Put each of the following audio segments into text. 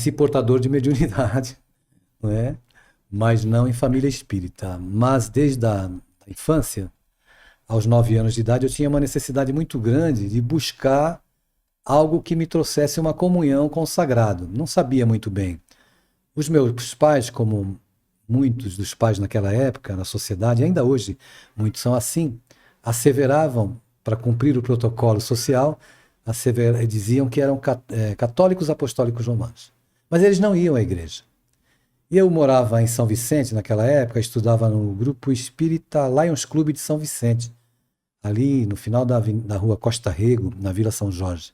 nasci portador de mediunidade, não é? Mas não em família espírita. Mas desde a infância, aos 9 anos de idade, eu tinha uma necessidade muito grande de buscar algo que me trouxesse uma comunhão com o sagrado. Não sabia muito bem. Os meus pais, como muitos dos pais naquela época, na sociedade, ainda hoje muitos são assim, asseveravam, para cumprir o protocolo social, diziam que eram católicos apostólicos romanos. Mas eles não iam à igreja. E eu morava em São Vicente naquela época, estudava no grupo espírita Lions Club de São Vicente, ali no final da rua Costa Rego, na Vila São Jorge.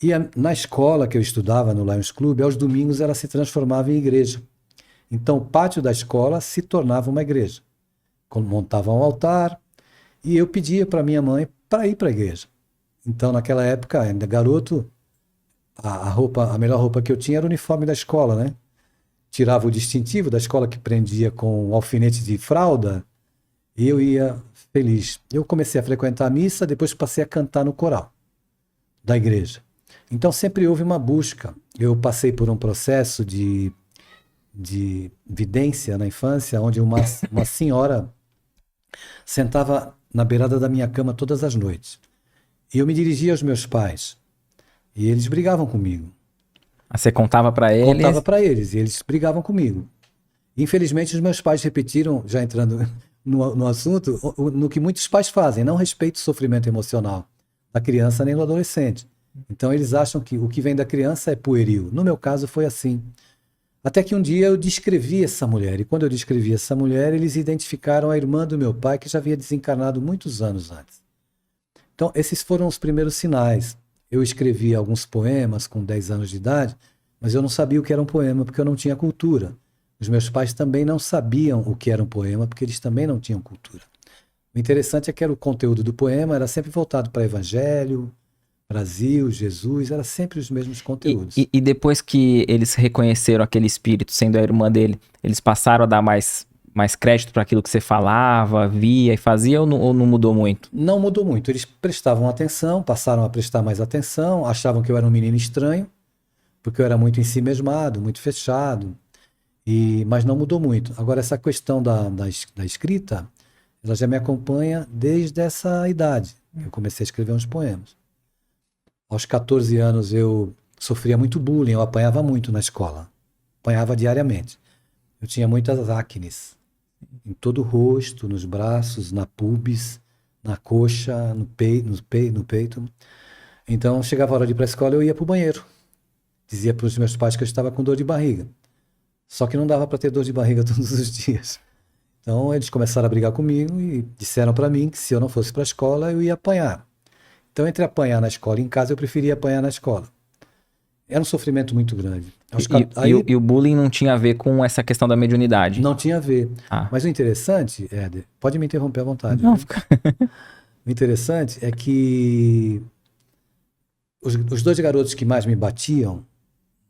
E na escola que eu estudava, no Lions Club, aos domingos ela se transformava em igreja. Então o pátio da escola se tornava uma igreja. Montavam um altar e eu pedia para minha mãe para ir para a igreja. Então naquela época, ainda garoto, a melhor roupa que eu tinha era o uniforme da escola, né? Tirava o distintivo da escola que prendia com um alfinete de fralda e eu ia feliz. Eu comecei a frequentar a missa, depois passei a cantar no coral da igreja. Então sempre houve uma busca. Eu passei por um processo de vidência na infância, onde uma senhora sentava na beirada da minha cama todas as noites. E eu me dirigia aos meus pais. E eles brigavam comigo. Você contava para eles? Contava para eles, e eles brigavam comigo. Infelizmente, os meus pais repetiram, já entrando no assunto, no que muitos pais fazem, não respeitam o sofrimento emocional da criança nem do adolescente. Então, eles acham que o que vem da criança é pueril. No meu caso, foi assim. Até que um dia eu descrevi essa mulher, e quando eu descrevi essa mulher, eles identificaram a irmã do meu pai, que já havia desencarnado muitos anos antes. Então, esses foram os primeiros sinais. Eu escrevi alguns poemas com 10 anos de idade, mas eu não sabia o que era um poema, porque eu não tinha cultura. Os meus pais também não sabiam o que era um poema, porque eles também não tinham cultura. O interessante é que o conteúdo do poema era sempre voltado para Evangelho, Brasil, Jesus, era sempre os mesmos conteúdos. E depois que eles reconheceram aquele espírito sendo a irmã dele, eles passaram a dar mais crédito para aquilo que você falava, via e fazia, ou não mudou muito? Não mudou muito. Eles prestavam atenção, passaram a prestar mais atenção, achavam que eu era um menino estranho, porque eu era muito ensimesmado, muito fechado, mas não mudou muito. Agora, essa questão da escrita, ela já me acompanha desde essa idade. Eu comecei a escrever uns poemas. Aos 14 anos eu sofria muito bullying, eu apanhava muito na escola. Apanhava diariamente. Eu tinha muitas acnes em todo o rosto, nos braços, na pubis, na coxa, no peito. Então, chegava a hora de ir para a escola, eu ia para o banheiro. Dizia para os meus pais que eu estava com dor de barriga. Só que não dava para ter dor de barriga todos os dias. Então, eles começaram a brigar comigo e disseram para mim que se eu não fosse para a escola, eu ia apanhar. Então, entre apanhar na escola e em casa, eu preferia apanhar na escola. Era um sofrimento muito grande. E o bullying não tinha a ver com essa questão da mediunidade? Não tinha a ver. Ah. Mas o interessante, Éder, pode me interromper à vontade. Não, fica... O interessante é que os 2 garotos que mais me batiam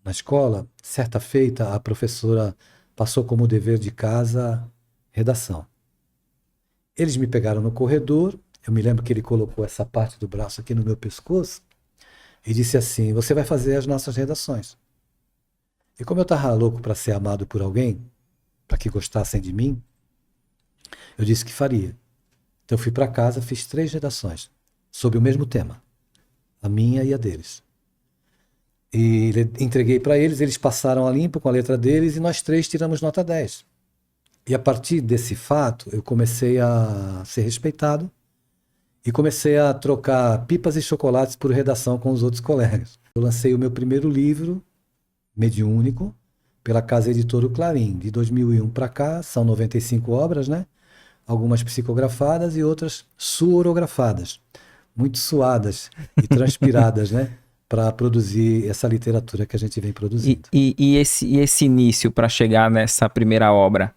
na escola, certa feita, a professora passou como dever de casa redação. Eles me pegaram no corredor, eu me lembro que ele colocou essa parte do braço aqui no meu pescoço e disse assim: você vai fazer as nossas redações. E como eu estava louco para ser amado por alguém, para que gostassem de mim, eu disse que faria. Então eu fui para casa, fiz 3 redações sobre o mesmo tema, a minha e a deles. E entreguei para eles, eles passaram a limpo com a letra deles e nós 3 tiramos nota 10. E a partir desse fato, eu comecei a ser respeitado e comecei a trocar pipas e chocolates por redação com os outros colegas. Eu lancei o meu primeiro livro, mediúnico, pela Casa Editora Clarim. De 2001 para cá, são 95 obras, né? Algumas psicografadas e outras suorografadas, muito suadas e transpiradas, né? Para produzir essa literatura que a gente vem produzindo. E esse início para chegar nessa primeira obra,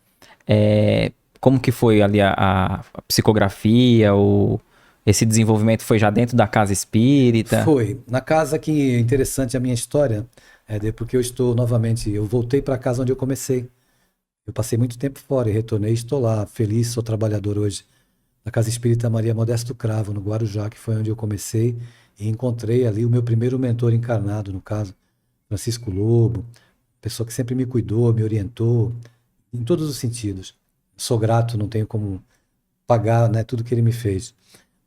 como que foi ali a psicografia, esse desenvolvimento foi já dentro da casa espírita? Foi. Na casa, que é interessante a minha história, porque eu voltei para a casa onde eu comecei. Eu passei muito tempo fora e retornei, estou lá, feliz, sou trabalhador hoje na Casa Espírita Maria Modesto Cravo, no Guarujá, que foi onde eu comecei, e encontrei ali o meu primeiro mentor encarnado, no caso, Francisco Lobo, pessoa que sempre me cuidou, me orientou, em todos os sentidos. Sou grato, não tenho como pagar, né, tudo que ele me fez.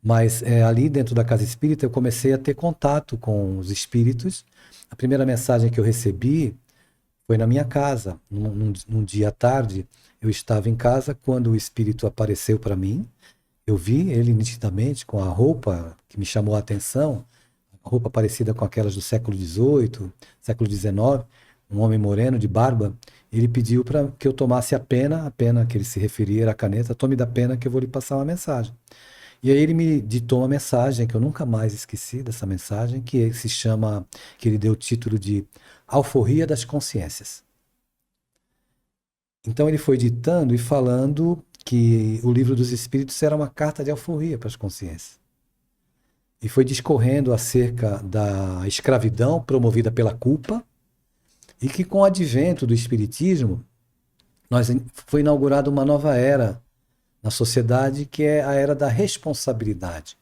Mas ali dentro da casa espírita eu comecei a ter contato com os espíritos. A primeira mensagem que eu recebi foi na minha casa. Num dia à tarde, eu estava em casa quando o espírito apareceu para mim. Eu vi ele nitidamente com a roupa que me chamou a atenção, roupa parecida com aquelas do século XVIII, século XIX, um homem moreno de barba. Ele pediu para que eu tomasse a pena que ele se referia era a caneta, tome da pena que eu vou lhe passar uma mensagem. E aí ele me ditou uma mensagem que eu nunca mais esqueci dessa mensagem, que se chama, que ele deu o título de Alforria das Consciências. Então ele foi ditando e falando que o Livro dos Espíritos era uma carta de alforria para as consciências. E foi discorrendo acerca da escravidão promovida pela culpa, e que com o advento do Espiritismo, foi inaugurada uma nova era na sociedade, que é a era da responsabilidade.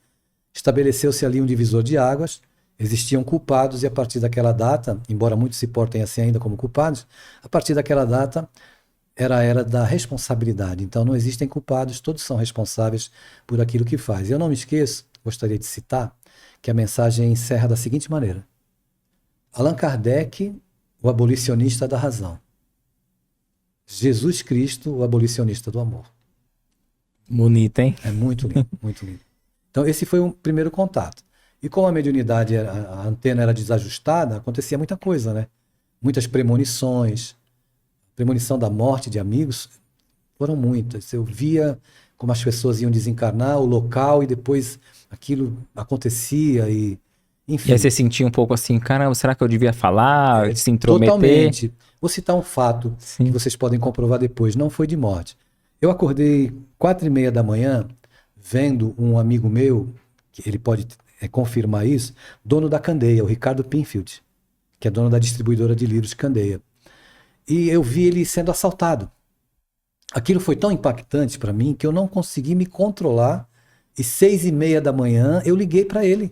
Estabeleceu-se ali um divisor de águas, existiam culpados, e a partir daquela data, embora muitos se portem assim ainda como culpados, a partir daquela data era a era da responsabilidade. Então não existem culpados, todos são responsáveis por aquilo que faz. E eu não me esqueço, gostaria de citar, que a mensagem encerra da seguinte maneira: Allan Kardec, o abolicionista da razão. Jesus Cristo, o abolicionista do amor. Bonito, hein? É muito lindo, muito lindo. Então esse foi um primeiro contato. E como a mediunidade, a antena era desajustada, acontecia muita coisa, né? Muitas premonições. Premonição da morte de amigos foram muitas. Eu via como as pessoas iam desencarnar, o local, e depois aquilo acontecia e enfim. E aí você sentia um pouco assim, caramba, será que eu devia falar, se intrometer? Totalmente. Vou citar um fato Sim. que vocês podem comprovar depois. Não foi de morte. Eu acordei 4h30 da manhã vendo um amigo meu, que ele pode confirmar isso, dono da Candeia, o Ricardo Pinfield, que é dono da distribuidora de livros Candeia. E eu vi ele sendo assaltado. Aquilo foi tão impactante para mim que eu não consegui me controlar, e 6h30 da manhã eu liguei para ele.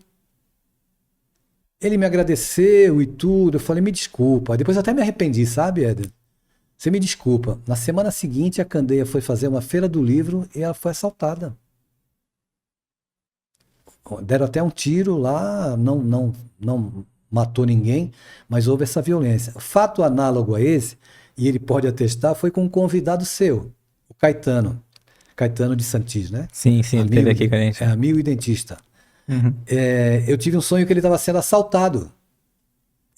Ele me agradeceu e tudo, eu falei, me desculpa. Depois eu até me arrependi, sabe, Éder? Você me desculpa. Na semana seguinte, a Candeia foi fazer uma feira do livro e ela foi assaltada. Deram até um tiro lá, não matou ninguém, mas houve essa violência. Fato análogo a esse, e ele pode atestar, foi com um convidado seu, o Caetano. Caetano de Santis, né? Sim, ele esteve aqui com a gente. É amigo e dentista. Uhum. Eu tive um sonho que ele estava sendo assaltado.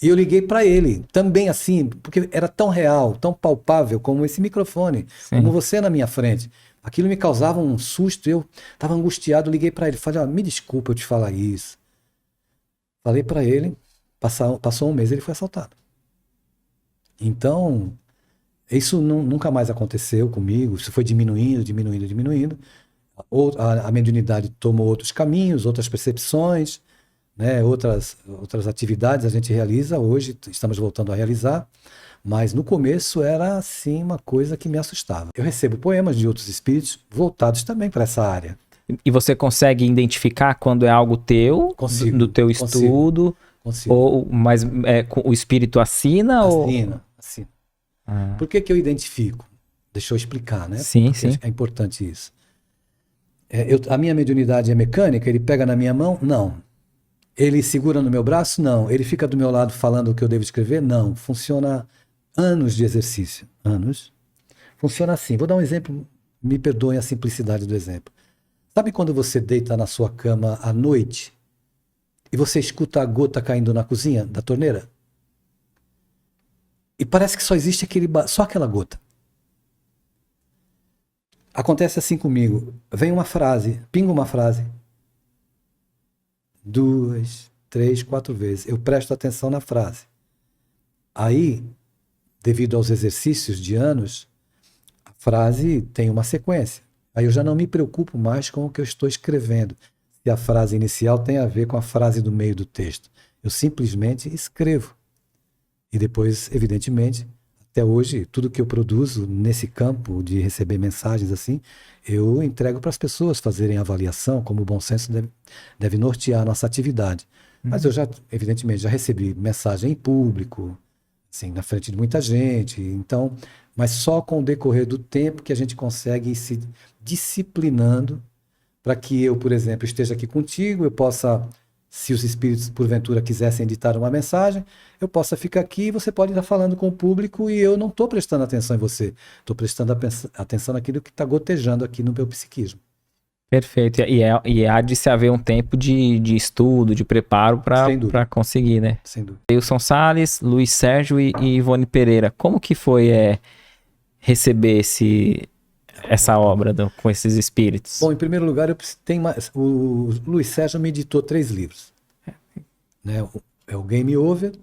E eu liguei para ele, também assim, porque era tão real, tão palpável como esse microfone, como você na minha frente. Aquilo me causava um susto, eu estava angustiado, liguei para ele, falei, me desculpa eu te falar isso. Falei para ele, passou um mês, ele foi assaltado. Então, isso nunca mais aconteceu comigo, isso foi diminuindo. A mediunidade tomou outros caminhos, outras percepções, né, outras atividades a gente realiza, hoje estamos voltando a realizar, mas no começo era assim uma coisa que me assustava. Eu recebo poemas de outros espíritos voltados também para essa área. E você consegue identificar quando é algo teu, do teu estudo? Consigo. Mas o espírito assina? Assina. Por que eu identifico? Deixa eu explicar, né? Sim. É importante isso. A minha mediunidade é mecânica, ele pega na minha mão? Não. Ele segura no meu braço? Não. Ele fica do meu lado falando o que eu devo escrever? Não. Funciona anos de exercício. Anos. Funciona assim. Vou dar um exemplo, me perdoem a simplicidade do exemplo. Sabe quando você deita na sua cama à noite e você escuta a gota caindo na cozinha da torneira? E parece que só existe só aquela gota. Acontece assim comigo. Vem uma frase, pinga uma frase. 2, 3, 4 vezes. Eu presto atenção na frase. Aí, devido aos exercícios de anos, a frase tem uma sequência. Aí eu já não me preocupo mais com o que eu estou escrevendo. Se a frase inicial tem a ver com a frase do meio do texto. Eu simplesmente escrevo. E depois, evidentemente, até hoje, tudo que eu produzo nesse campo de receber mensagens assim, eu entrego para as pessoas fazerem avaliação, como o bom senso deve nortear a nossa atividade. Mas eu já, evidentemente, já recebi mensagem em público, assim, na frente de muita gente. Então, mas só com o decorrer do tempo que a gente consegue ir se disciplinando para que eu, por exemplo, esteja aqui contigo, eu possa, se os espíritos porventura quisessem editar uma mensagem, eu possa ficar aqui e você pode estar falando com o público e eu não estou prestando atenção em você, estou prestando atenção naquilo que está gotejando aqui no meu psiquismo. Perfeito. E há de se haver um tempo de estudo, de preparo Sem dúvida, para conseguir, né? sem dúvida. Wilson Salles, Luiz Sérgio e Ivone Pereira. Como que foi receber essa obra com esses espíritos? Bom, em primeiro lugar, o Luiz Sérgio me editou 3 livros. Né? É o Game Over,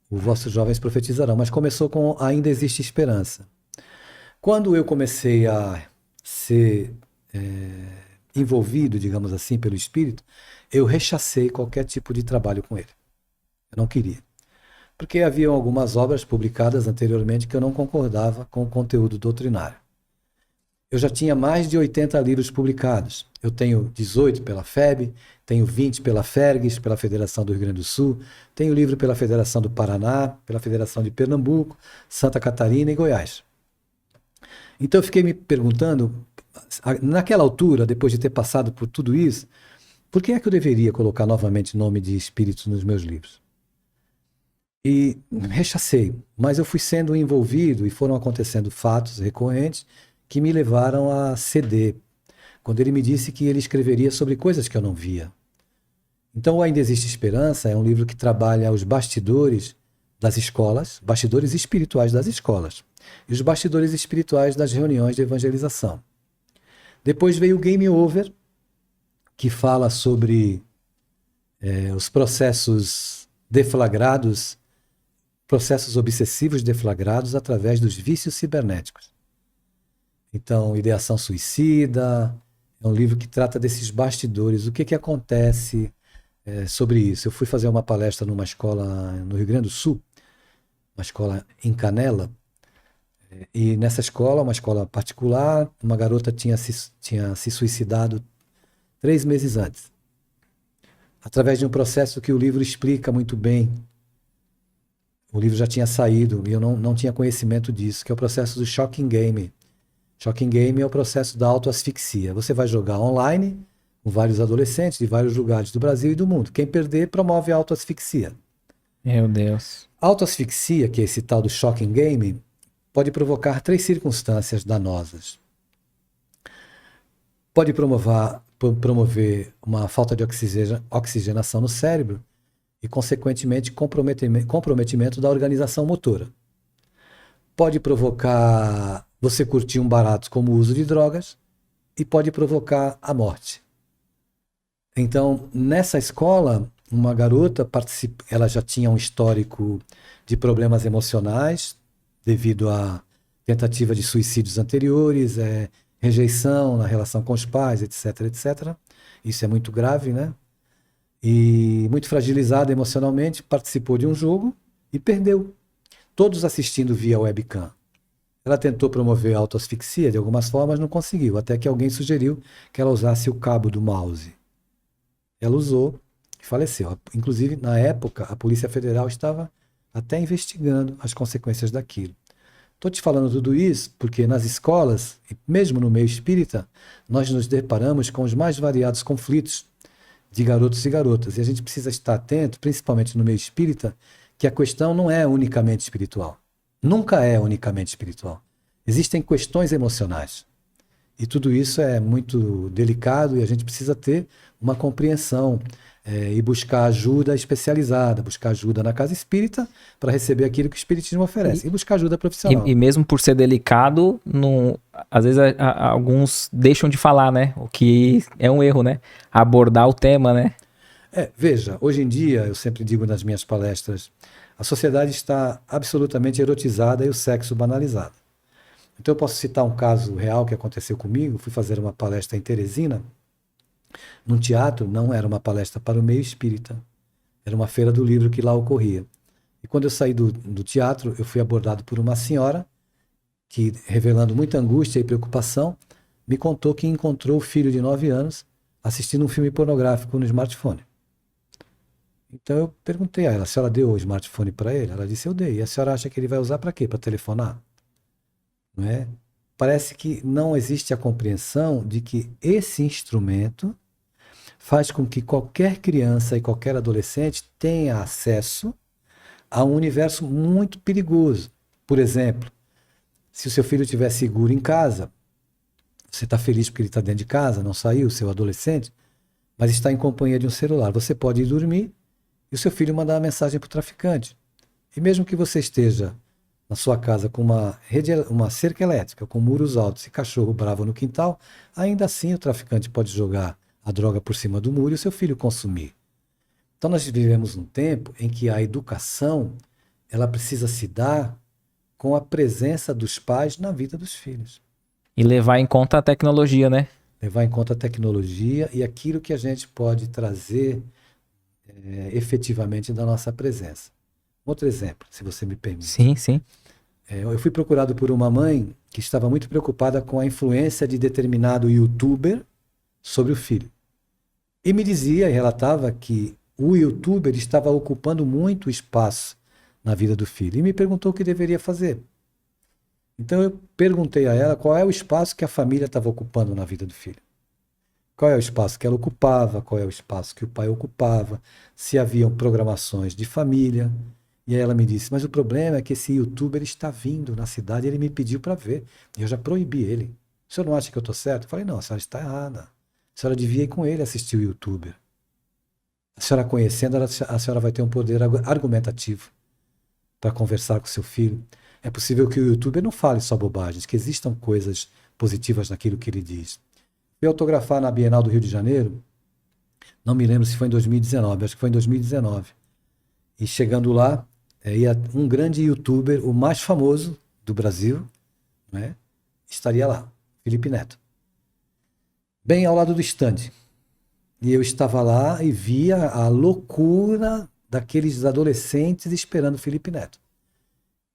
o Vossos Jovens Profetizarão, mas começou com Ainda Existe Esperança. Quando eu comecei a ser envolvido, digamos assim, pelo espírito, eu rechacei qualquer tipo de trabalho com ele. Eu não queria. Porque havia algumas obras publicadas anteriormente que eu não concordava com o conteúdo doutrinário. Eu já tinha mais de 80 livros publicados. Eu tenho 18 pela FEB, tenho 20 pela FERGS, pela Federação do Rio Grande do Sul, tenho livro pela Federação do Paraná, pela Federação de Pernambuco, Santa Catarina e Goiás. Então eu fiquei me perguntando, naquela altura, depois de ter passado por tudo isso, por que é que eu deveria colocar novamente nome de espíritos nos meus livros? E rechacei, mas eu fui sendo envolvido e foram acontecendo fatos recorrentes que me levaram a ceder, quando ele me disse que ele escreveria sobre coisas que eu não via. Então, Ainda Existe Esperança é um livro que trabalha os bastidores das escolas, bastidores espirituais das escolas, e os bastidores espirituais das reuniões de evangelização. Depois veio o Game Over, que fala sobre os processos deflagrados, processos obsessivos deflagrados através dos vícios cibernéticos. Então, Ideação Suicida, é um livro que trata desses bastidores, o que acontece sobre isso. Eu fui fazer uma palestra numa escola no Rio Grande do Sul, uma escola em Canela, e nessa escola, uma escola particular, uma garota tinha se suicidado 3 meses antes, através de um processo que o livro explica muito bem. O livro já tinha saído e eu não tinha conhecimento disso, que é o processo do Shocking Game. Shocking Game é o processo da autoasfixia. Você vai jogar online com vários adolescentes de vários lugares do Brasil e do mundo. Quem perder promove a autoasfixia. Meu Deus. A autoasfixia, que é esse tal do Shocking Game, pode provocar 3 circunstâncias danosas. Pode promover uma falta de oxigenação no cérebro e, consequentemente, comprometimento da organização motora. Pode provocar você curtir um barato como o uso de drogas e pode provocar a morte. Então, nessa escola, uma garota ela já tinha um histórico de problemas emocionais devido a tentativa de suicídios anteriores, rejeição na relação com os pais, etc, etc. Isso é muito grave, né? E muito fragilizada emocionalmente, participou de um jogo e perdeu. Todos assistindo via webcam. Ela tentou promover a autoasfixia de algumas formas, não conseguiu, até que alguém sugeriu que ela usasse o cabo do mouse. Ela usou e faleceu. Inclusive, na época, a Polícia Federal estava até investigando as consequências daquilo. Estou te falando tudo isso porque nas escolas, e mesmo no meio espírita, nós nos deparamos com os mais variados conflitos de garotos e garotas. E a gente precisa estar atento, principalmente no meio espírita, que a questão não é unicamente espiritual. Nunca é unicamente espiritual. Existem questões emocionais. E tudo isso é muito delicado e a gente precisa ter uma compreensão e buscar ajuda especializada, buscar ajuda na casa espírita para receber aquilo que o espiritismo oferece e buscar ajuda profissional. E mesmo por ser delicado, às vezes alguns deixam de falar, né? O que é um erro, né? Abordar o tema, né? Veja, hoje em dia, eu sempre digo nas minhas palestras, a sociedade está absolutamente erotizada e o sexo banalizado. Então eu posso citar um caso real que aconteceu comigo. Fui fazer uma palestra em Teresina, num teatro. Não era uma palestra para o meio espírita, era uma feira do livro que lá ocorria. E quando eu saí do teatro, eu fui abordado por uma senhora que, revelando muita angústia e preocupação, me contou que encontrou o filho de 9 anos assistindo um filme pornográfico no smartphone. Então eu perguntei a ela, a senhora deu o smartphone para ele? Ela disse, eu dei. E a senhora acha que ele vai usar para quê? Para telefonar? Não é? Parece que não existe a compreensão de que esse instrumento faz com que qualquer criança e qualquer adolescente tenha acesso a um universo muito perigoso. Por exemplo, se o seu filho estiver seguro em casa, você está feliz porque ele está dentro de casa, não saiu, seu adolescente, mas está em companhia de um celular. Você pode ir dormir e o seu filho mandar uma mensagem para o traficante. E mesmo que você esteja na sua casa com uma cerca elétrica, com muros altos e cachorro bravo no quintal, ainda assim o traficante pode jogar a droga por cima do muro e o seu filho consumir. Então nós vivemos um tempo em que a educação ela precisa se dar com a presença dos pais na vida dos filhos. E levar em conta a tecnologia, né? Levar em conta a tecnologia e aquilo que a gente pode trazer efetivamente da nossa presença. Outro exemplo, se você me permite. Sim, sim. Eu fui procurado por uma mãe que estava muito preocupada com a influência de determinado youtuber sobre o filho. E me dizia e relatava que o youtuber estava ocupando muito espaço na vida do filho. E me perguntou o que deveria fazer. Então eu perguntei a ela qual é o espaço que a família estava ocupando na vida do filho. Qual é o espaço que ela ocupava, qual é o espaço que o pai ocupava, se haviam programações de família. E aí ela me disse, mas o problema é que esse youtuber está vindo na cidade e ele me pediu para ver. E eu já proibi ele. O senhor não acha que eu estou certo? Eu falei, não, a senhora está errada. A senhora devia ir com ele assistir o youtuber. A senhora conhecendo, a senhora vai ter um poder argumentativo para conversar com seu filho. É possível que o youtuber não fale só bobagens, que existam coisas positivas naquilo que ele diz. Fui autografar na Bienal do Rio de Janeiro, não me lembro se foi em 2019, acho que foi em 2019. E chegando lá, ia um grande youtuber, o mais famoso do Brasil, né, estaria lá, Felipe Neto. Bem ao lado do stand. E eu estava lá e via a loucura daqueles adolescentes esperando Felipe Neto.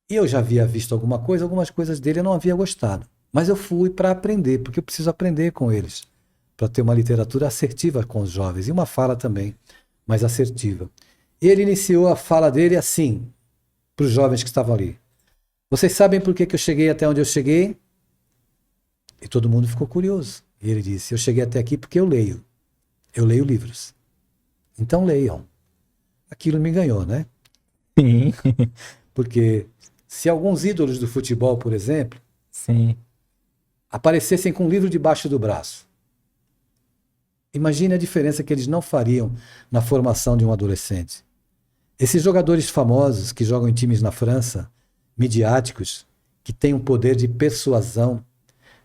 E eu já havia visto algumas coisas dele eu não havia gostado. Mas eu fui para aprender, porque eu preciso aprender com eles, para ter uma literatura assertiva com os jovens, e uma fala também mais assertiva. E ele iniciou a fala dele assim, para os jovens que estavam ali. Vocês sabem por que eu cheguei até onde eu cheguei? E todo mundo ficou curioso. E ele disse, eu cheguei até aqui porque eu leio. Eu leio livros. Então leiam. Aquilo me ganhou, né? Sim. Porque se alguns ídolos do futebol, por exemplo, Sim. aparecessem com um livro debaixo do braço, imagine a diferença que eles não fariam na formação de um adolescente. Esses jogadores famosos que jogam em times na França, midiáticos, que têm um poder de persuasão,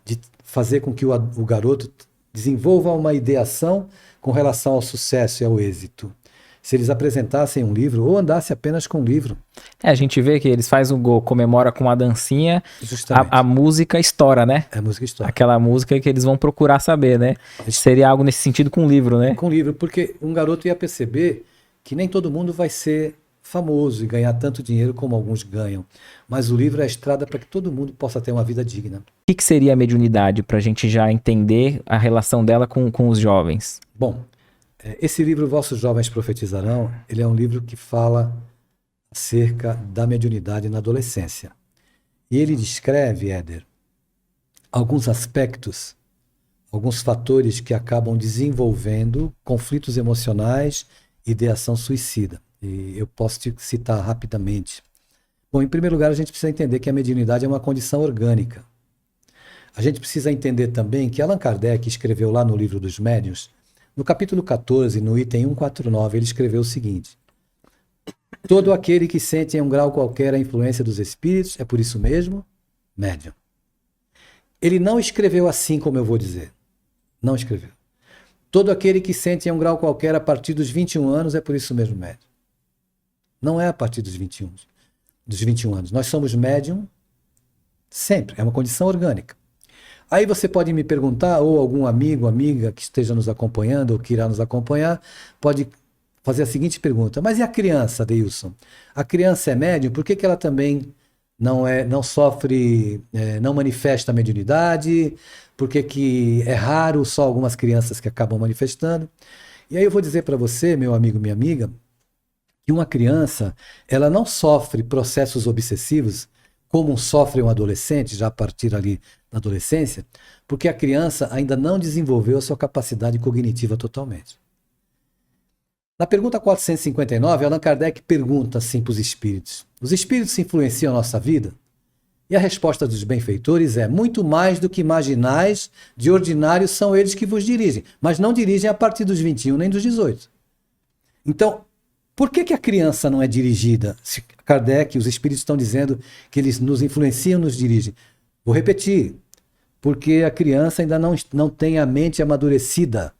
de fazer com que o garoto desenvolva uma ideação com relação ao sucesso e ao êxito. Se eles apresentassem um livro ou andassem apenas com um livro. A gente vê que eles fazem um gol, comemora com uma dancinha, a música estoura, né? A música estoura. Aquela música que eles vão procurar saber, né? Seria algo nesse sentido com o livro, né? Com o livro, porque um garoto ia perceber que nem todo mundo vai ser famoso e ganhar tanto dinheiro como alguns ganham. Mas o livro é a estrada para que todo mundo possa ter uma vida digna. O que seria a mediunidade, para a gente já entender a relação dela com os jovens? Bom, esse livro, Vossos Jovens Profetizarão, ele é um livro que fala acerca da mediunidade na adolescência. E ele descreve, Éder, alguns aspectos, alguns fatores que acabam desenvolvendo conflitos emocionais e ideação suicida. E eu posso te citar rapidamente. Bom, em primeiro lugar, a gente precisa entender que a mediunidade é uma condição orgânica. A gente precisa entender também que Allan Kardec escreveu lá no Livro dos Médiuns, no capítulo 14, no item 149, ele escreveu o seguinte: todo aquele que sente em um grau qualquer a influência dos espíritos, é por isso mesmo médium. Ele não escreveu assim como eu vou dizer. Não escreveu. Todo aquele que sente em um grau qualquer a partir dos 21 anos, é por isso mesmo médium. Não é a partir dos 21 anos. Nós somos médium sempre, é uma condição orgânica. Aí você pode me perguntar, ou algum amigo, amiga que esteja nos acompanhando, ou que irá nos acompanhar, pode fazer a seguinte pergunta: mas e a criança, Deilson? A criança é médium, por que que ela também não sofre, não manifesta a mediunidade? Por que que é raro só algumas crianças que acabam manifestando? E aí eu vou dizer para você, meu amigo, minha amiga, que uma criança, ela não sofre processos obsessivos como sofre um adolescente, já a partir ali da adolescência, porque a criança ainda não desenvolveu a sua capacidade cognitiva totalmente. Na pergunta 459, Allan Kardec pergunta assim para os espíritos: os espíritos influenciam a nossa vida? E a resposta dos benfeitores é: muito mais do que imaginais, de ordinário são eles que vos dirigem, mas não dirigem a partir dos 21 nem dos 18. Então, por que que a criança não é dirigida? Se Kardec, os espíritos estão dizendo que eles nos influenciam, nos dirigem. Vou repetir: porque a criança ainda não tem a mente amadurecida.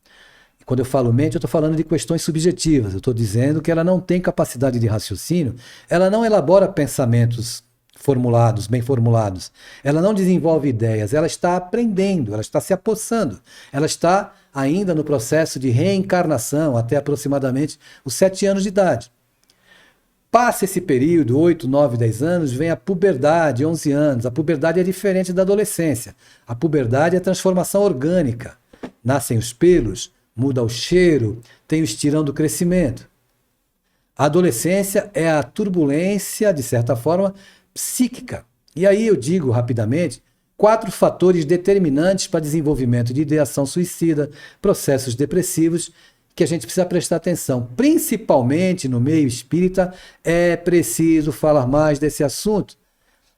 Quando eu falo mente, eu estou falando de questões subjetivas. Eu estou dizendo que ela não tem capacidade de raciocínio, ela não elabora pensamentos formulados, bem formulados. Ela não desenvolve ideias, ela está aprendendo, ela está se apossando. Ela está ainda no processo de reencarnação, até aproximadamente os 7 anos de idade. Passa esse período, 8, 9, 10 anos, vem a puberdade, 11 anos. A puberdade é diferente da adolescência. A puberdade é transformação orgânica. Nascem os pelos, muda o cheiro, tem o estirão do crescimento. A adolescência é a turbulência, de certa forma, psíquica. E aí eu digo rapidamente 4 fatores determinantes para desenvolvimento de ideação suicida, processos depressivos, que a gente precisa prestar atenção. Principalmente no meio espírita, é preciso falar mais desse assunto.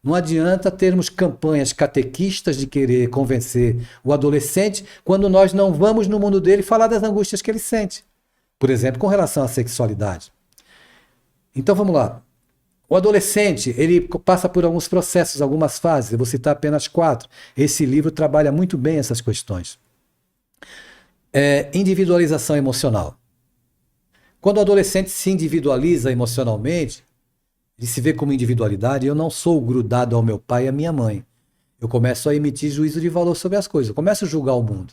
Não adianta termos campanhas catequistas de querer convencer o adolescente quando nós não vamos no mundo dele falar das angústias que ele sente. Por exemplo, com relação à sexualidade. Então vamos lá. O adolescente, ele passa por alguns processos, algumas fases. Eu vou citar apenas 4. Esse livro trabalha muito bem essas questões. Individualização emocional. Quando o adolescente se individualiza emocionalmente, ele se vê como individualidade. Eu não sou grudado ao meu pai e à minha mãe. Eu começo a emitir juízo de valor sobre as coisas. Eu começo a julgar o mundo.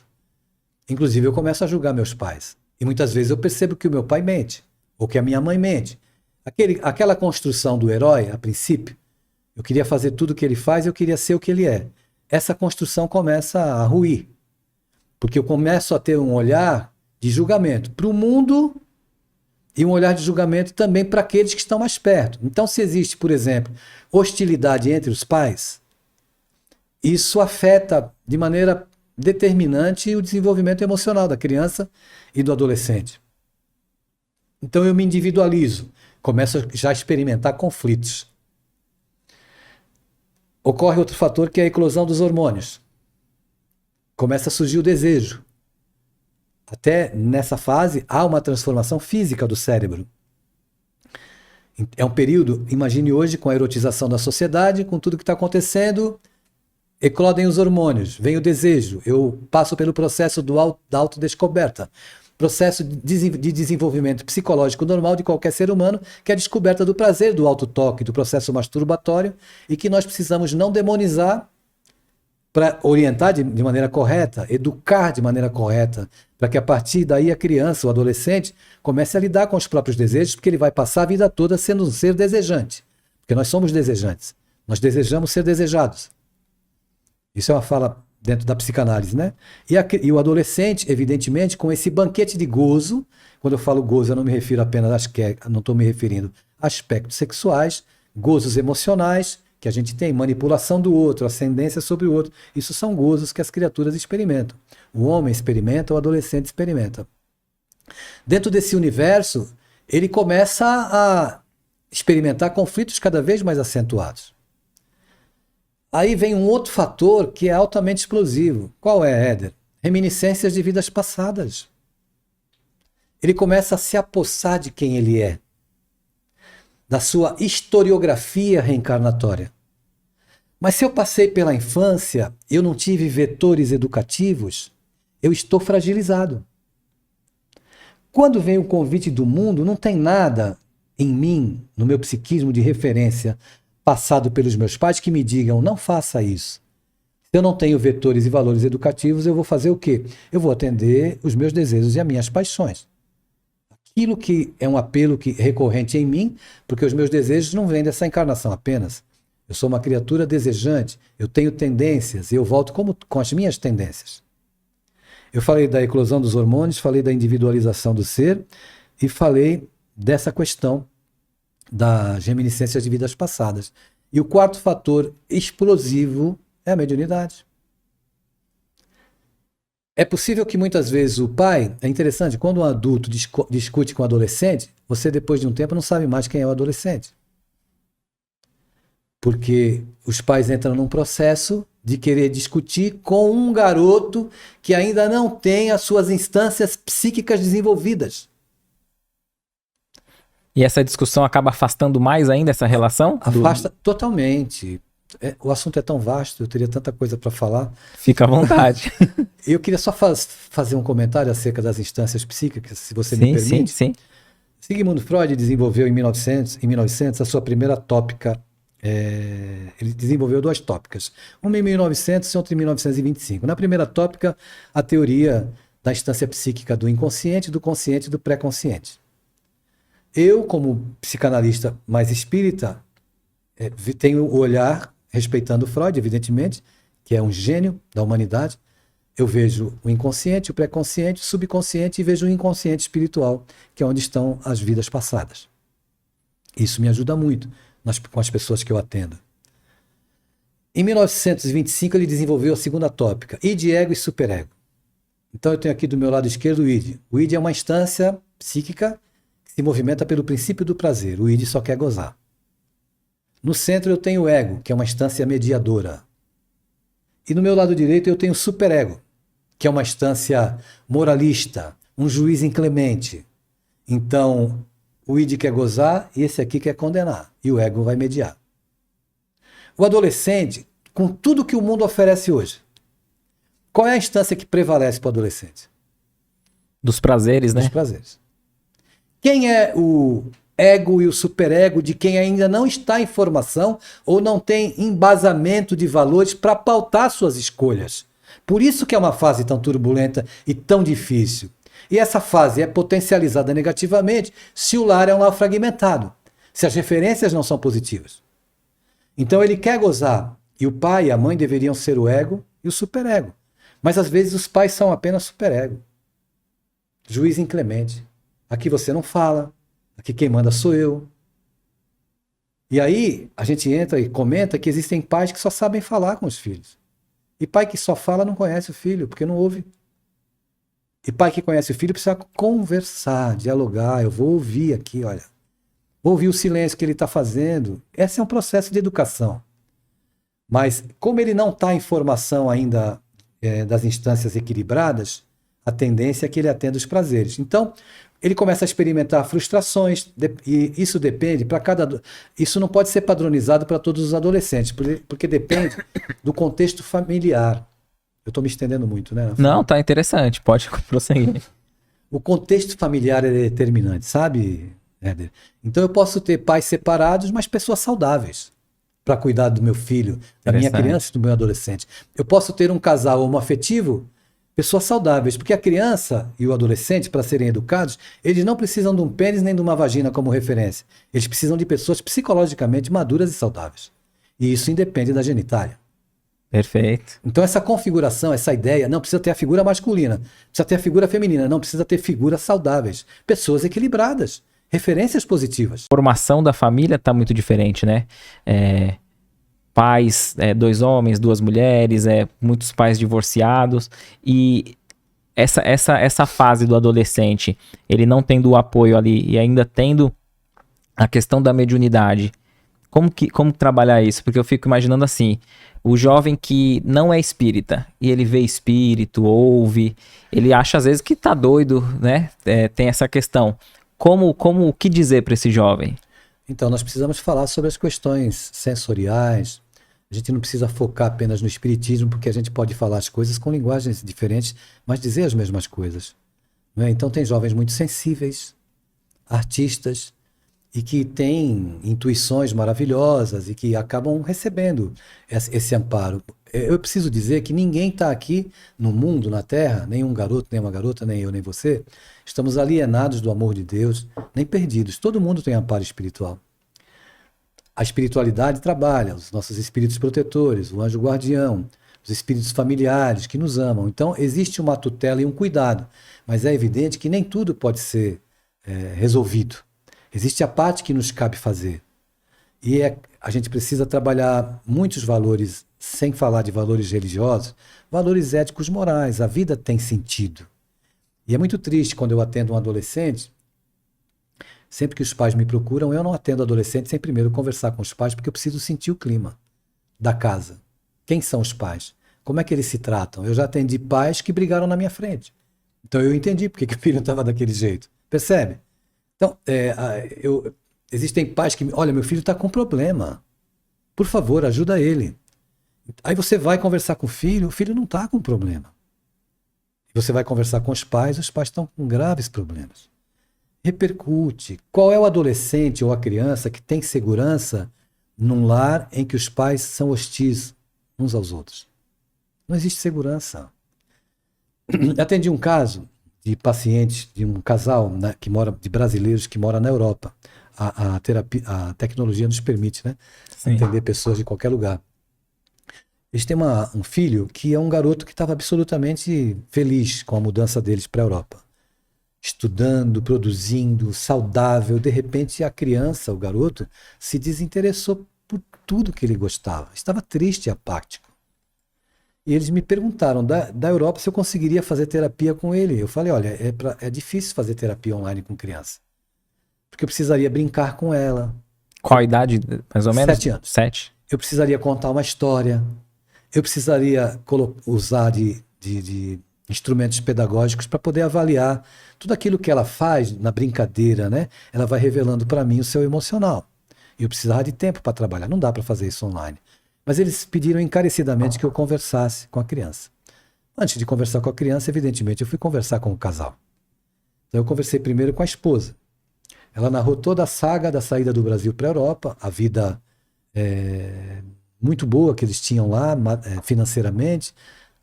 Inclusive, eu começo a julgar meus pais. E muitas vezes eu percebo que o meu pai mente, ou que a minha mãe mente. Aquela construção do herói, a princípio, eu queria fazer tudo o que ele faz, eu queria ser o que ele é. Essa construção começa a ruir. Porque eu começo a ter um olhar de julgamento para o mundo e um olhar de julgamento também para aqueles que estão mais perto. Então, se existe, por exemplo, hostilidade entre os pais, isso afeta de maneira determinante o desenvolvimento emocional da criança e do adolescente. Então, eu me individualizo, começo já a experimentar conflitos. Ocorre outro fator que é a eclosão dos hormônios. Começa a surgir o desejo. Até nessa fase, há uma transformação física do cérebro. É um período, imagine hoje, com a erotização da sociedade, com tudo que está acontecendo, eclodem os hormônios, vem o desejo, eu passo pelo processo da autodescoberta, processo de desenvolvimento psicológico normal de qualquer ser humano, que é a descoberta do prazer, do autotoque, do processo masturbatório, e que nós precisamos não demonizar para orientar de maneira correta, educar de maneira correta, para que a partir daí a criança, o adolescente, comece a lidar com os próprios desejos, porque ele vai passar a vida toda sendo um ser desejante. Porque nós somos desejantes. Nós desejamos ser desejados. Isso é uma fala dentro da psicanálise, né? E o adolescente, evidentemente, com esse banquete de gozo, quando eu falo gozo, eu não me refiro apenas não estou me referindo a aspectos sexuais, gozos emocionais, que a gente tem, manipulação do outro, ascendência sobre o outro. Isso são gozos que as criaturas experimentam. O homem experimenta, o adolescente experimenta. Dentro desse universo, ele começa a experimentar conflitos cada vez mais acentuados. Aí vem um outro fator que é altamente explosivo. Qual é, Éder? Reminiscências de vidas passadas. Ele começa a se apossar de quem ele é, da sua historiografia reencarnatória. Mas se eu passei pela infância, eu não tive vetores educativos, eu estou fragilizado. Quando vem o convite do mundo, não tem nada em mim, no meu psiquismo de referência, passado pelos meus pais, que me digam, não faça isso. Se eu não tenho vetores e valores educativos, eu vou fazer o quê? Eu vou atender os meus desejos e as minhas paixões. aquilo que é um apelo recorrente em mim, porque os meus desejos não vêm dessa encarnação apenas. Eu sou uma criatura desejante, eu tenho tendências, e eu volto com as minhas tendências. Eu falei da eclosão dos hormônios, falei da individualização do ser e falei dessa questão das reminiscências de vidas passadas. E o quarto fator explosivo é a mediunidade. É possível que muitas vezes o pai, é interessante, quando um adulto discute com um adolescente, você depois de um tempo não sabe mais quem é o adolescente. Porque os pais entram num processo de querer discutir com um garoto que ainda não tem as suas instâncias psíquicas desenvolvidas. E essa discussão acaba afastando mais ainda essa relação? Afasta totalmente. O assunto é tão vasto, eu teria tanta coisa para falar. Fica à vontade. Eu queria só fazer um comentário acerca das instâncias psíquicas, se você me permite. Sim. Sigmund Freud desenvolveu em 1900 a sua primeira tópica. Ele desenvolveu 2 tópicas, uma em 1900 e outra em 1925. Na primeira tópica, a teoria da instância psíquica do inconsciente, do consciente e do pré-consciente. Eu, como psicanalista mais espírita, tenho o olhar, respeitando Freud, evidentemente, que é um gênio da humanidade. Eu vejo o inconsciente, o pré-consciente, o subconsciente e vejo o inconsciente espiritual, que é onde estão as vidas passadas. Isso me ajuda muito com as pessoas que eu atendo. Em 1925, ele desenvolveu a segunda tópica, id, ego e superego. Então eu tenho aqui do meu lado esquerdo o id. O id é uma instância psíquica que se movimenta pelo princípio do prazer. O id só quer gozar. No centro eu tenho o ego, que é uma instância mediadora. E no meu lado direito eu tenho o superego, que é uma instância moralista, um juiz inclemente. Então, o id quer gozar e esse aqui quer condenar. E o ego vai mediar. O adolescente, com tudo que o mundo oferece hoje, qual é a instância que prevalece para o adolescente? Dos prazeres, né? Dos prazeres. Quem é o ego e o superego de quem ainda não está em formação ou não tem embasamento de valores para pautar suas escolhas? Por isso que é uma fase tão turbulenta e tão difícil. E essa fase é potencializada negativamente se o lar é um lar fragmentado, se as referências não são positivas. Então ele quer gozar, e o pai e a mãe deveriam ser o ego e o superego. Mas às vezes os pais são apenas superego. Juiz inclemente. Aqui você não fala, aqui quem manda sou eu. E aí a gente entra e comenta que existem pais que só sabem falar com os filhos. E pai que só fala não conhece o filho, porque não ouve. E pai que conhece o filho precisa conversar, dialogar. Eu vou ouvir aqui, olha. Vou ouvir o silêncio que ele está fazendo. Esse é um processo de educação. Mas como ele não está em formação ainda das instâncias equilibradas, a tendência é que ele atenda os prazeres. Então, ele começa a experimentar frustrações, e isso depende para cada. Isso não pode ser padronizado para todos os adolescentes, porque depende do contexto familiar. Eu estou me estendendo muito, né? Não, tá interessante, pode prosseguir. O contexto familiar é determinante, sabe, Éder? Então eu posso ter pais separados, mas pessoas saudáveis para cuidar do meu filho, da minha criança e do meu adolescente. Eu posso ter um casal homoafetivo, pessoas saudáveis, porque a criança e o adolescente, para serem educados, eles não precisam de um pênis nem de uma vagina como referência. Eles precisam de pessoas psicologicamente maduras e saudáveis. E isso independe da genitália. Perfeito. Então essa configuração, essa ideia, não precisa ter a figura masculina, precisa ter a figura feminina, não precisa ter figuras saudáveis, pessoas equilibradas, referências positivas. A formação da família está muito diferente, né? Pais, 2 homens, 2 mulheres, muitos pais divorciados, e essa fase do adolescente, ele não tendo o apoio ali e ainda tendo a questão da mediunidade, como trabalhar isso? Porque eu fico imaginando assim, o jovem que não é espírita, e ele vê espírito, ouve, ele acha às vezes que tá doido, né? Tem essa questão. O que dizer para esse jovem? Então, nós precisamos falar sobre as questões sensoriais. A gente não precisa focar apenas no espiritismo, porque a gente pode falar as coisas com linguagens diferentes, mas dizer as mesmas coisas. Não é? Então, tem jovens muito sensíveis, artistas, e que têm intuições maravilhosas e que acabam recebendo esse amparo. Eu preciso dizer que ninguém está aqui no mundo, na Terra, nenhum garoto, nem uma garota, nem eu, nem você, estamos alienados do amor de Deus, nem perdidos. Todo mundo tem amparo espiritual. A espiritualidade trabalha, os nossos espíritos protetores, o anjo guardião, os espíritos familiares que nos amam. Então, existe uma tutela e um cuidado, mas é evidente que nem tudo pode ser resolvido. Existe a parte que nos cabe fazer. E a gente precisa trabalhar muitos valores, sem falar de valores religiosos, valores éticos morais. A vida tem sentido. E é muito triste quando eu atendo um adolescente. Sempre que os pais me procuram, eu não atendo adolescente sem primeiro conversar com os pais, porque eu preciso sentir o clima da casa. Quem são os pais? Como é que eles se tratam? Eu já atendi pais que brigaram na minha frente. Então eu entendi porque que o filho estava daquele jeito. Percebe? Então, existem pais que... Olha, meu filho está com problema. Por favor, ajuda ele. Aí você vai conversar com o filho não está com problema. Você vai conversar com os pais estão com graves problemas. Repercute. Qual é o adolescente ou a criança que tem segurança num lar em que os pais são hostis uns aos outros? Não existe segurança. Atendi um caso de pacientes, de um casal, né, de brasileiros que mora na Europa. A tecnologia nos permite, né, atender pessoas de qualquer lugar. Eles têm um filho que é um garoto que estava absolutamente feliz com a mudança deles para a Europa. Estudando, produzindo, saudável. De repente a criança, o garoto, se desinteressou por tudo que ele gostava. Estava triste e apático. E eles me perguntaram da Europa se eu conseguiria fazer terapia com ele. Eu falei, olha, é difícil fazer terapia online com criança. Porque eu precisaria brincar com ela. Qual a idade, mais ou menos? 7 anos. 7. Eu precisaria contar uma história. Eu precisaria usar de instrumentos pedagógicos para poder avaliar tudo aquilo que ela faz na brincadeira, né? Ela vai revelando para mim o seu emocional. E eu precisava de tempo para trabalhar. Não dá para fazer isso online. Mas eles pediram encarecidamente que eu conversasse com a criança. Antes de conversar com a criança, evidentemente, eu fui conversar com o casal. Então eu conversei primeiro com a esposa. Ela narrou toda a saga da saída do Brasil para a Europa, a vida muito boa que eles tinham lá, financeiramente,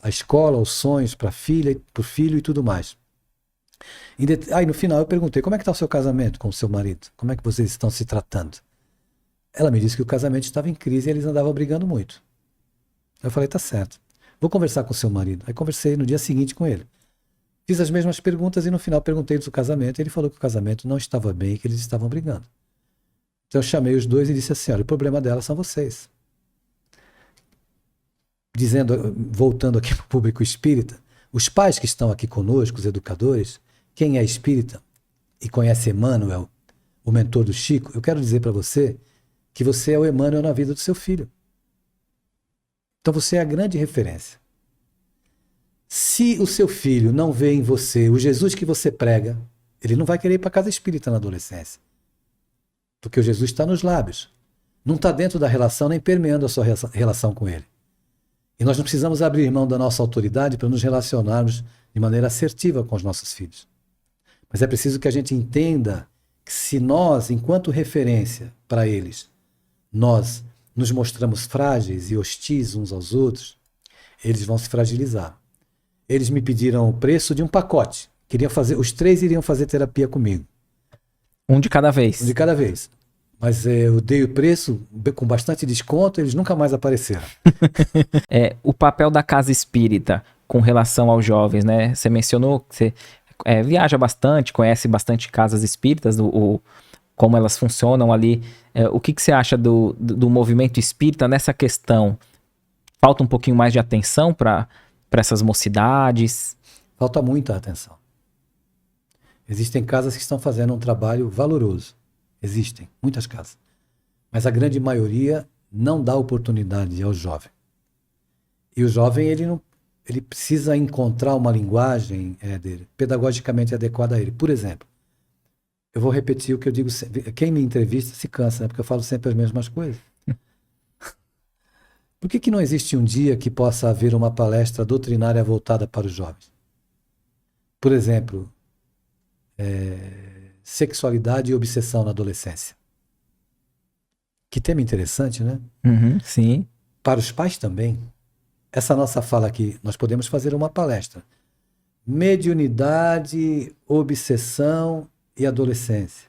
a escola, os sonhos para a filha, para o filho e tudo mais. Aí no final eu perguntei, como é que está o seu casamento com o seu marido? Como é que vocês estão se tratando? Ela me disse que o casamento estava em crise e eles andavam brigando muito. Eu falei, tá certo. Vou conversar com o seu marido. Aí conversei no dia seguinte com ele. Fiz as mesmas perguntas e no final perguntei do casamento. Ele falou que o casamento não estava bem e que eles estavam brigando. Então eu chamei os dois e disse assim, olha, o problema dela são vocês. Voltando aqui para o público espírita, os pais que estão aqui conosco, os educadores, quem é espírita e conhece Emmanuel, o mentor do Chico, eu quero dizer para você que você é o Emmanuel na vida do seu filho. Então você é a grande referência. Se o seu filho não vê em você o Jesus que você prega, ele não vai querer ir para a casa espírita na adolescência. Porque o Jesus está nos lábios. Não está dentro da relação, nem permeando a sua relação com ele. E nós não precisamos abrir mão da nossa autoridade para nos relacionarmos de maneira assertiva com os nossos filhos. Mas é preciso que a gente entenda que se nós, enquanto referência para eles, nós nos mostramos frágeis e hostis uns aos outros, eles vão se fragilizar. Eles me pediram o preço de um pacote. Os 3 iriam fazer terapia comigo. Um de cada vez. Um de cada vez. Mas eu dei o preço com bastante desconto, eles nunca mais apareceram. O papel da casa espírita com relação aos jovens, né? Você mencionou que você viaja bastante, conhece bastante casas espíritas, como elas funcionam ali. O que você acha do movimento espírita nessa questão? Falta um pouquinho mais de atenção para essas mocidades? Falta muita atenção. Existem casas que estão fazendo um trabalho valoroso. Existem, muitas casas. Mas a grande maioria não dá oportunidade ao jovem. E o jovem, ele precisa encontrar uma linguagem dele, pedagogicamente adequada a ele. Por exemplo, eu vou repetir o que eu digo sempre. Quem me entrevista se cansa, né? Porque eu falo sempre as mesmas coisas. Por que não existe um dia que possa haver uma palestra doutrinária voltada para os jovens? Por exemplo, sexualidade e obsessão na adolescência. Que tema interessante, né? Uhum, sim. Para os pais também. Essa nossa fala aqui, nós podemos fazer uma palestra. Mediunidade, obsessão e adolescência.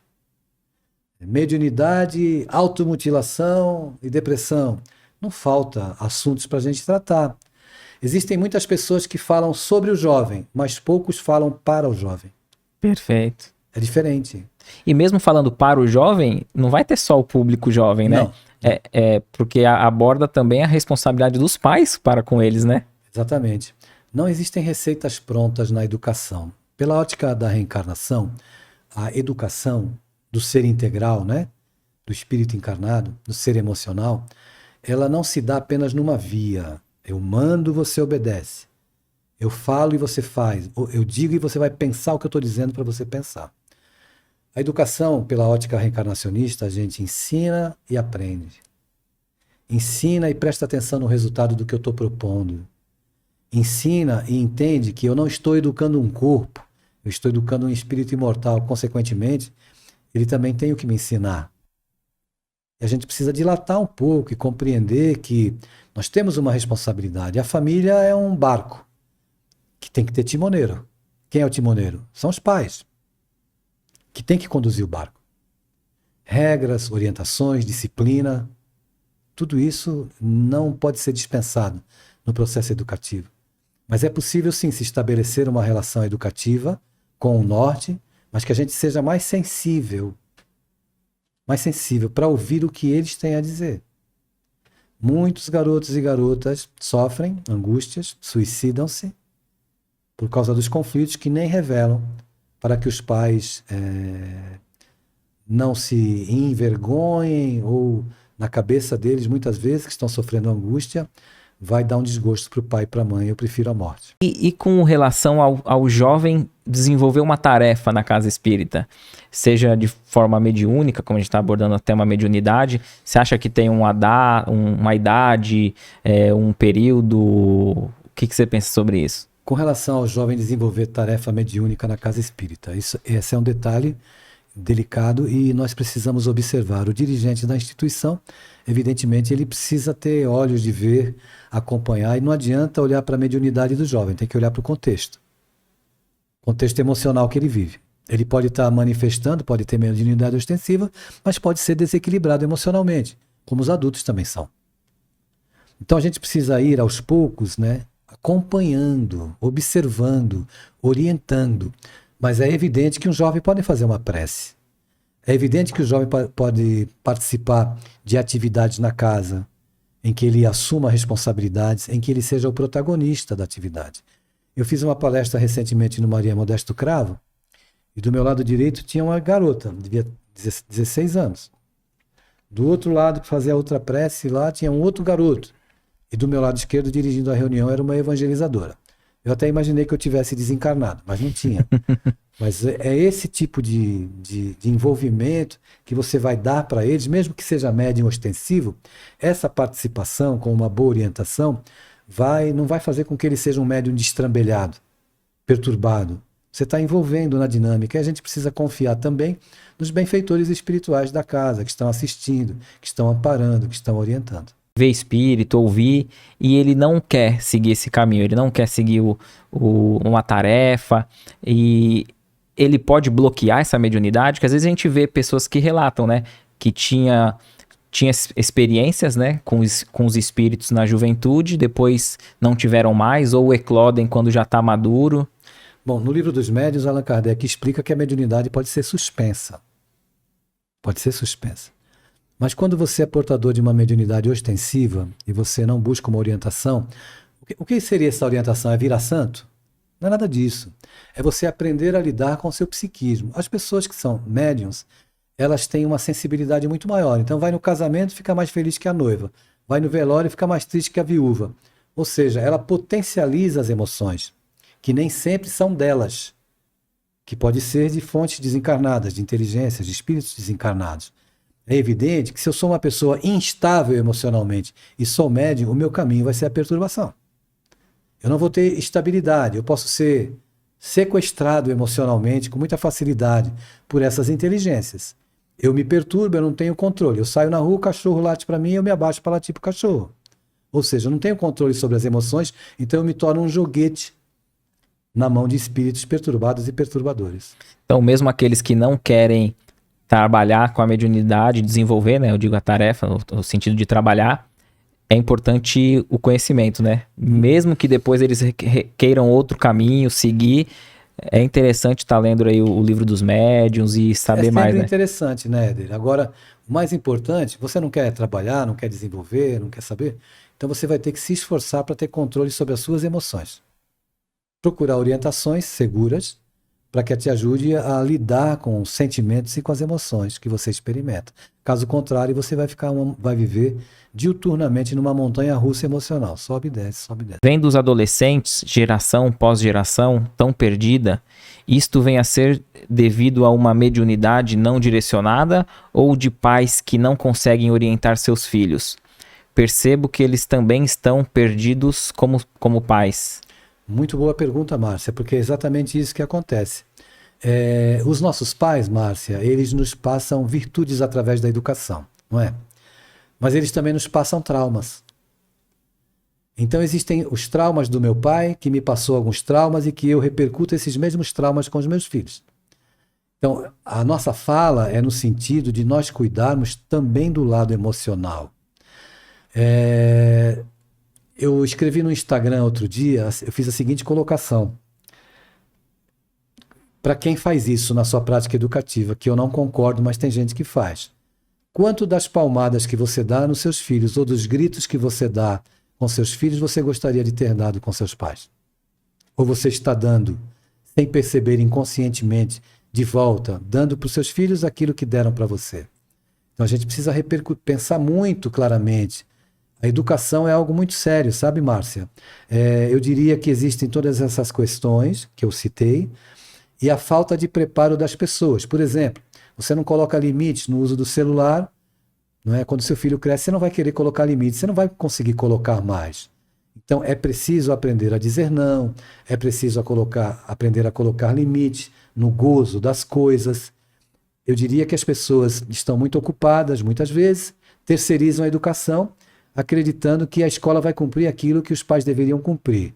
Mediunidade, automutilação e depressão. Não falta assuntos para a gente tratar. Existem muitas pessoas que falam sobre o jovem, mas poucos falam para o jovem. Perfeito. É diferente. E mesmo falando para o jovem, não vai ter só o público jovem, né? Não. Porque aborda também a responsabilidade dos pais para com eles, né? Exatamente. Não existem receitas prontas na educação. Pela ótica da reencarnação, a educação do ser integral, né? Do espírito encarnado, do ser emocional, ela não se dá apenas numa via. Eu mando, você obedece. Eu falo e você faz. Eu digo e você vai pensar o que eu estou dizendo para você pensar. A educação, pela ótica reencarnacionista, a gente ensina e aprende. Ensina e presta atenção no resultado do que eu estou propondo. Ensina e entende que eu não estou educando um corpo, eu estou educando um espírito imortal. Consequentemente, ele também tem o que me ensinar. E a gente precisa dilatar um pouco e compreender que nós temos uma responsabilidade. A família é um barco que tem que ter timoneiro. Quem é o timoneiro? São os pais, que tem que conduzir o barco. Regras, orientações, disciplina, tudo isso não pode ser dispensado no processo educativo. Mas é possível sim se estabelecer uma relação educativa com o norte, mas que a gente seja mais sensível para ouvir o que eles têm a dizer. Muitos garotos e garotas sofrem angústias, suicidam-se por causa dos conflitos que nem revelam, para que os pais não se envergonhem, ou na cabeça deles, muitas vezes, que estão sofrendo angústia, vai dar um desgosto para o pai e para a mãe. Eu prefiro a morte. E com relação ao jovem desenvolver uma tarefa na casa espírita, seja de forma mediúnica, como a gente está abordando até uma mediunidade, você acha que tem uma idade, um período? O que você pensa sobre isso? Com relação ao jovem desenvolver tarefa mediúnica na casa espírita, esse é um detalhe delicado e nós precisamos observar. O dirigente da instituição, evidentemente, ele precisa ter olhos de ver, acompanhar, e não adianta olhar para a mediunidade do jovem, tem que olhar para o contexto emocional que ele vive. Ele pode estar manifestando, pode ter mediunidade ostensiva, mas pode ser desequilibrado emocionalmente, como os adultos também são. Então a gente precisa ir aos poucos, né, acompanhando, observando, orientando. Mas é evidente que um jovem pode fazer uma prece. É evidente que o jovem pode participar de atividades na casa, em que ele assuma responsabilidades, em que ele seja o protagonista da atividade. Eu fiz uma palestra recentemente no Maria Modesto Cravo, e do meu lado direito tinha uma garota, devia 16 anos. Do outro lado, que fazia outra prece lá, tinha um outro garoto. E do meu lado esquerdo, dirigindo a reunião, era uma evangelizadora. Eu até imaginei que eu tivesse desencarnado, mas não tinha. Mas é esse tipo de envolvimento que você vai dar para eles, mesmo que seja médium ostensivo, essa participação com uma boa orientação não vai fazer com que ele seja um médium destrambelhado, perturbado. Você está envolvendo na dinâmica, e a gente precisa confiar também nos benfeitores espirituais da casa, que estão assistindo, que estão amparando, que estão orientando. Ver espírito, ouvir, e ele não quer seguir esse caminho, ele não quer seguir uma tarefa, e ele pode bloquear essa mediunidade, que às vezes a gente vê pessoas que relatam, né, que tinha experiências, né, com os espíritos na juventude, depois não tiveram mais, ou eclodem quando já está maduro. Bom, no livro dos médiuns, Allan Kardec explica que a mediunidade pode ser suspensa. Pode ser suspensa. Mas quando você é portador de uma mediunidade ostensiva e você não busca uma orientação, o que seria essa orientação? É virar santo? Não é nada disso. É você aprender a lidar com o seu psiquismo. As pessoas que são médiuns, elas têm uma sensibilidade muito maior. Então vai no casamento e fica mais feliz que a noiva. Vai no velório e fica mais triste que a viúva. Ou seja, ela potencializa as emoções, que nem sempre são delas, que pode ser de fontes desencarnadas, de inteligências, de espíritos desencarnados. É evidente que se eu sou uma pessoa instável emocionalmente e sou médium, o meu caminho vai ser a perturbação. Eu não vou ter estabilidade. Eu posso ser sequestrado emocionalmente com muita facilidade por essas inteligências. Eu me perturbo, eu não tenho controle. Eu saio na rua, o cachorro late para mim, eu me abaixo para latir para o cachorro. Ou seja, eu não tenho controle sobre as emoções, então eu me torno um joguete na mão de espíritos perturbados e perturbadores. Então, mesmo aqueles que não querem trabalhar com a mediunidade, desenvolver, né? Eu digo a tarefa, o sentido de trabalhar, é importante o conhecimento, né? Mesmo que depois eles queiram outro caminho, seguir, é interessante estar lendo aí o livro dos médiuns e saber mais, né? É sempre interessante, né, Éder? Agora, o mais importante, você não quer trabalhar, não quer desenvolver, não quer saber, então você vai ter que se esforçar para ter controle sobre as suas emoções. Procurar orientações seguras para que te ajude a lidar com os sentimentos e com as emoções que você experimenta. Caso contrário, você vai viver diuturnamente numa montanha russa emocional. Sobe e desce, sobe e desce. Vendo os adolescentes, geração pós geração, tão perdida, isto vem a ser devido a uma mediunidade não direcionada ou de pais que não conseguem orientar seus filhos? Percebo que eles também estão perdidos como pais. Muito boa pergunta, Márcia, porque é exatamente isso que acontece. Os nossos pais, Márcia, eles nos passam virtudes através da educação, não é? Mas eles também nos passam traumas. Então existem os traumas do meu pai, que me passou alguns traumas e que eu repercuto esses mesmos traumas com os meus filhos. Então, a nossa fala é no sentido de nós cuidarmos também do lado emocional. Eu escrevi no Instagram outro dia, eu fiz a seguinte colocação. Para quem faz isso na sua prática educativa, que eu não concordo, mas tem gente que faz. Quanto das palmadas que você dá nos seus filhos ou dos gritos que você dá com seus filhos, você gostaria de ter dado com seus pais? Ou você está dando, sem perceber inconscientemente, de volta, dando para os seus filhos aquilo que deram para você? Então a gente precisa pensar muito claramente. A educação é algo muito sério, sabe, Márcia? Eu diria que existem todas essas questões que eu citei e a falta de preparo das pessoas. Por exemplo, você não coloca limites no uso do celular, não é? Quando seu filho cresce, você não vai querer colocar limites, você não vai conseguir colocar mais. Então é preciso aprender a dizer não, é preciso aprender a colocar limite no gozo das coisas. Eu diria que as pessoas estão muito ocupadas, muitas vezes, terceirizam a educação, acreditando que a escola vai cumprir aquilo que os pais deveriam cumprir.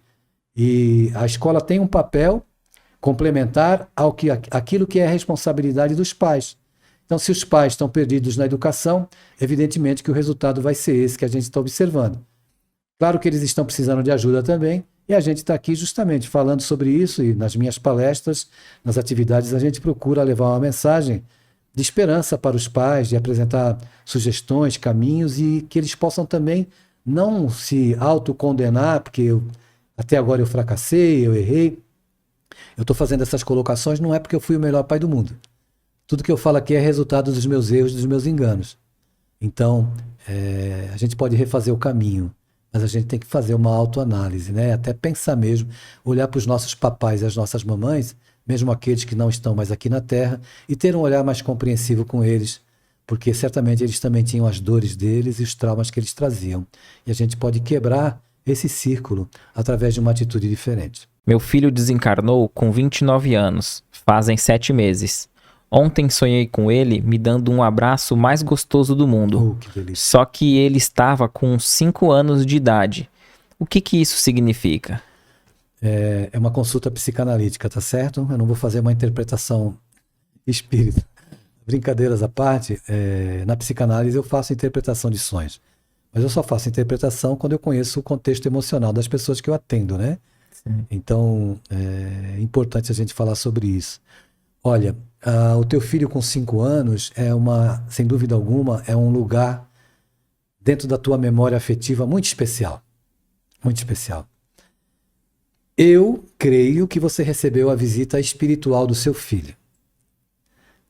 E a escola tem um papel complementar àquilo que é a responsabilidade dos pais. Então, se os pais estão perdidos na educação, evidentemente que o resultado vai ser esse que a gente está observando. Claro que eles estão precisando de ajuda também, e a gente está aqui justamente falando sobre isso, e nas minhas palestras, nas atividades, a gente procura levar uma mensagem de esperança para os pais, de apresentar sugestões, caminhos, e que eles possam também não se autocondenar, porque até agora eu fracassei, eu errei. Eu estou fazendo essas colocações não é porque eu fui o melhor pai do mundo. Tudo que eu falo aqui é resultado dos meus erros, dos meus enganos. Então, a gente pode refazer o caminho, mas a gente tem que fazer uma autoanálise, né? Até pensar mesmo, olhar para os nossos papais e as nossas mamães, mesmo aqueles que não estão mais aqui na Terra, e ter um olhar mais compreensivo com eles, porque certamente eles também tinham as dores deles e os traumas que eles traziam. E a gente pode quebrar esse círculo através de uma atitude diferente. Meu filho desencarnou com 29 anos, fazem 7 meses. Ontem sonhei com ele me dando um abraço mais gostoso do mundo. Que delícia. Só que ele estava com 5 anos de idade. O que isso significa? É uma consulta psicanalítica, tá certo? Eu não vou fazer uma interpretação espírita. Brincadeiras à parte, na psicanálise eu faço interpretação de sonhos. Mas eu só faço interpretação quando eu conheço o contexto emocional das pessoas que eu atendo, né? Sim. Então, é importante a gente falar sobre isso. Olha, o teu filho com 5 anos sem dúvida alguma, é um lugar dentro da tua memória afetiva muito especial. Muito especial. Eu creio que você recebeu a visita espiritual do seu filho.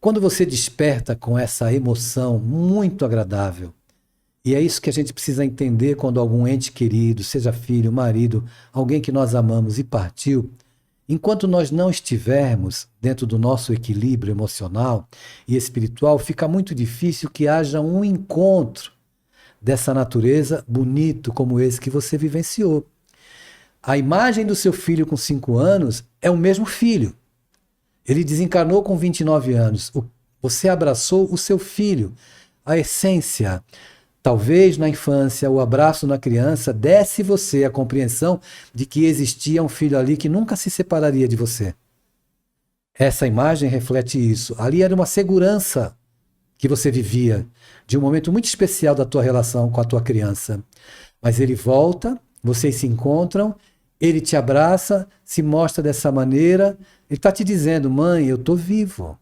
Quando você desperta com essa emoção muito agradável, e é isso que a gente precisa entender quando algum ente querido, seja filho, marido, alguém que nós amamos e partiu, enquanto nós não estivermos dentro do nosso equilíbrio emocional e espiritual, fica muito difícil que haja um encontro dessa natureza bonito como esse que você vivenciou. A imagem do seu filho com 5 anos é o mesmo filho. Ele desencarnou com 29 anos. Você abraçou o seu filho. A essência, talvez na infância, o abraço na criança, desse você a compreensão de que existia um filho ali que nunca se separaria de você. Essa imagem reflete isso. Ali era uma segurança que você vivia, de um momento muito especial da tua relação com a tua criança. Mas ele volta, vocês se encontram, ele te abraça, se mostra dessa maneira, ele está te dizendo, mãe, eu estou vivo,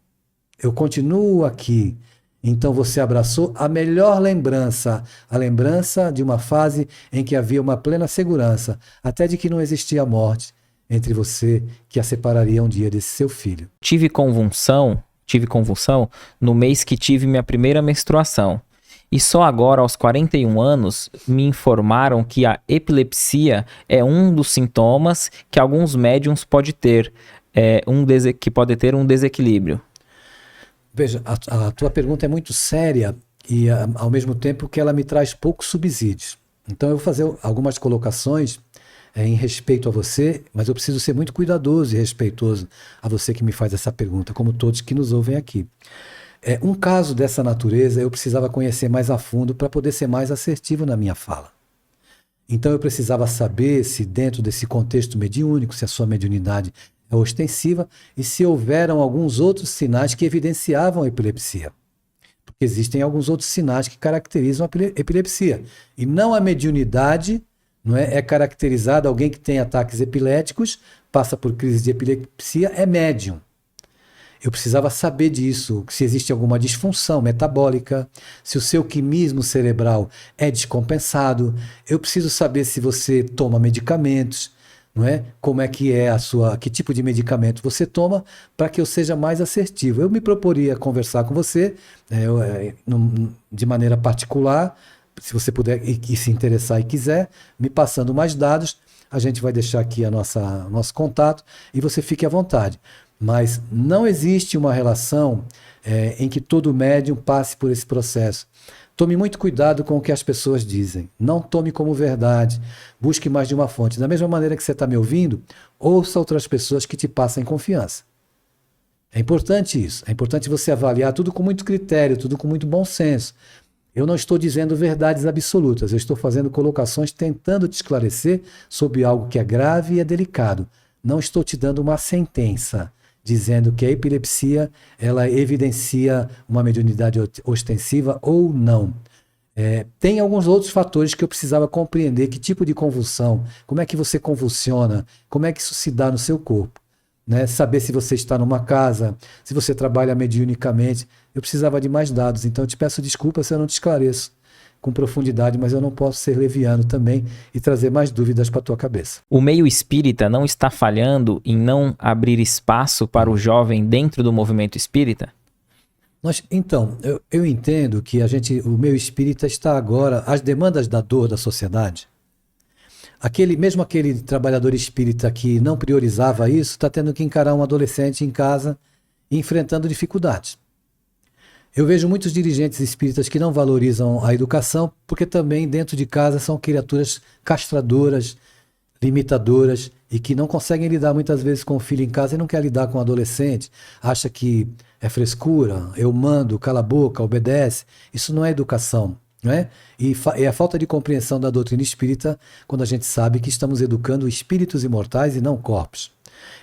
eu continuo aqui. Então você abraçou a melhor lembrança, a lembrança de uma fase em que havia uma plena segurança, até de que não existia morte entre você que a separaria um dia desse seu filho. Tive convulsão no mês que tive minha primeira menstruação. E só agora, aos 41 anos, me informaram que a epilepsia é um dos sintomas que alguns médiums podem ter, que pode ter um desequilíbrio. Veja, a tua pergunta é muito séria e, ao mesmo tempo, que ela me traz poucos subsídios. Então, eu vou fazer algumas colocações em respeito a você, mas eu preciso ser muito cuidadoso e respeitoso a você que me faz essa pergunta, como todos que nos ouvem aqui. Um caso dessa natureza eu precisava conhecer mais a fundo para poder ser mais assertivo na minha fala. Então eu precisava saber se dentro desse contexto mediúnico, se a sua mediunidade é ostensiva e se houveram alguns outros sinais que evidenciavam a epilepsia. Porque existem alguns outros sinais que caracterizam a epilepsia. E não a mediunidade, não é caracterizada, alguém que tem ataques epiléticos, passa por crise de epilepsia, é médium. Eu precisava saber disso, se existe alguma disfunção metabólica, se o seu quimismo cerebral é descompensado. Eu preciso saber se você toma medicamentos, não é? Como é que é que tipo de medicamento você toma, para que eu seja mais assertivo. Eu me proporia conversar com você de maneira particular, se você puder e se interessar e quiser, me passando mais dados, a gente vai deixar aqui nosso contato e você fique à vontade. Mas não existe uma relação em que todo médium passe por esse processo. Tome muito cuidado com o que as pessoas dizem. Não tome como verdade. Busque mais de uma fonte. Da mesma maneira que você está me ouvindo, ouça outras pessoas que te passem confiança. É importante isso. É importante você avaliar tudo com muito critério, tudo com muito bom senso. Eu não estou dizendo verdades absolutas. Eu estou fazendo colocações tentando te esclarecer sobre algo que é grave e é delicado. Não estou te dando uma sentença dizendo que a epilepsia ela evidencia uma mediunidade ostensiva ou não. Tem alguns outros fatores que eu precisava compreender, que tipo de convulsão, como é que você convulsiona, como é que isso se dá no seu corpo. Né? Saber se você está numa casa, se você trabalha mediunicamente. Eu precisava de mais dados, então eu te peço desculpa se eu não te esclareço com profundidade, mas eu não posso ser leviano também e trazer mais dúvidas para a tua cabeça. O meio espírita não está falhando em não abrir espaço para o jovem dentro do movimento espírita? Então, eu entendo que o meio espírita está agora, as demandas da dor da sociedade, mesmo aquele trabalhador espírita que não priorizava isso, está tendo que encarar um adolescente em casa e enfrentando dificuldades. Eu vejo muitos dirigentes espíritas que não valorizam a educação, porque também dentro de casa são criaturas castradoras, limitadoras, e que não conseguem lidar muitas vezes com o filho em casa e não quer lidar com o adolescente, acha que é frescura, eu mando, cala a boca, obedece. Isso não é educação, não é? E é a falta de compreensão da doutrina espírita quando a gente sabe que estamos educando espíritos imortais e não corpos.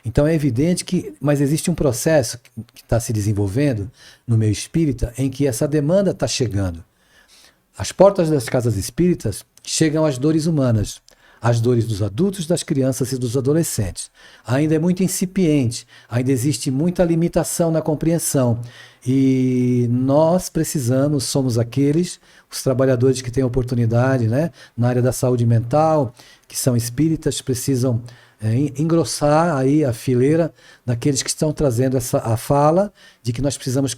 Então é evidente mas existe um processo que está se desenvolvendo no meio espírita em que essa demanda está chegando. As portas das casas espíritas chegam às dores humanas, às dores dos adultos, das crianças e dos adolescentes. Ainda é muito incipiente, ainda existe muita limitação na compreensão. E nós somos os trabalhadores que têm oportunidade, né, na área da saúde mental, que são espíritas, precisam engrossar aí a fileira daqueles que estão trazendo a fala de que nós precisamos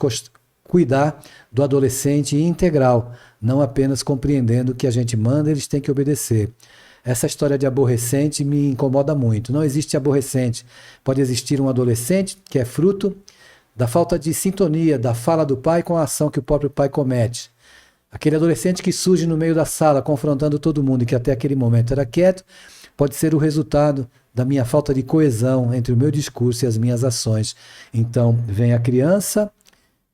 cuidar do adolescente integral, não apenas compreendendo que a gente manda, eles têm que obedecer. Essa história de aborrecente me incomoda muito. Não existe aborrecente. Pode existir um adolescente que é fruto da falta de sintonia da fala do pai com a ação que o próprio pai comete. Aquele adolescente que surge no meio da sala confrontando todo mundo e que até aquele momento era quieto, pode ser o resultado da minha falta de coesão entre o meu discurso e as minhas ações. Então, vem a criança,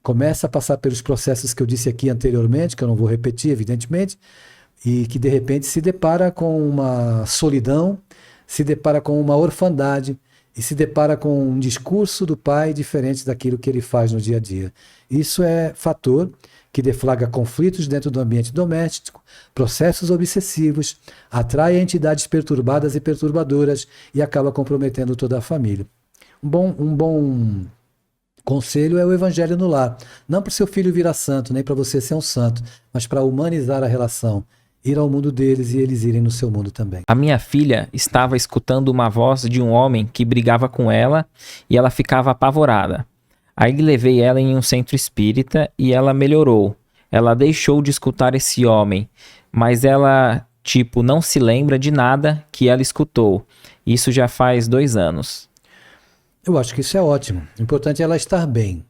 começa a passar pelos processos que eu disse aqui anteriormente, que eu não vou repetir, evidentemente, e que de repente se depara com uma solidão, se depara com uma orfandade e se depara com um discurso do pai diferente daquilo que ele faz no dia a dia. Isso é fator que deflagra conflitos dentro do ambiente doméstico, processos obsessivos, atrai entidades perturbadas e perturbadoras e acaba comprometendo toda a família. Um bom conselho é o evangelho no lar. Não para o seu filho virar santo, nem para você ser um santo, mas para humanizar a relação. Ir ao mundo deles e eles irem no seu mundo também. A minha filha estava escutando uma voz de um homem que brigava com ela e ela ficava apavorada. Aí levei ela em um centro espírita e ela melhorou. Ela deixou de escutar esse homem, mas ela, não se lembra de nada que ela escutou. Isso já faz 2 anos. Eu acho que isso é ótimo. O importante é ela estar bem.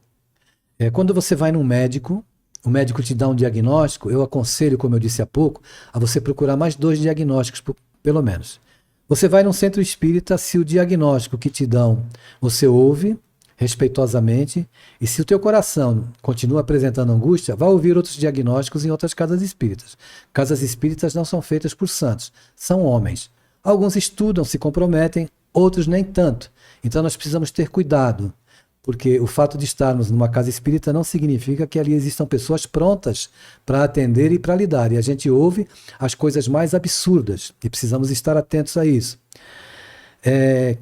Quando você vai num médico, o médico te dá um diagnóstico, eu aconselho, como eu disse há pouco, a você procurar mais 2 diagnósticos, pelo menos. Você vai num centro espírita, se o diagnóstico que te dão, você ouve respeitosamente, e se o teu coração continua apresentando angústia, vá ouvir outros diagnósticos em outras casas espíritas. Casas espíritas não são feitas por santos, são homens. Alguns estudam, se comprometem, outros nem tanto. Então nós precisamos ter cuidado, porque o fato de estarmos numa casa espírita não significa que ali existam pessoas prontas para atender e para lidar. E a gente ouve as coisas mais absurdas e precisamos estar atentos a isso.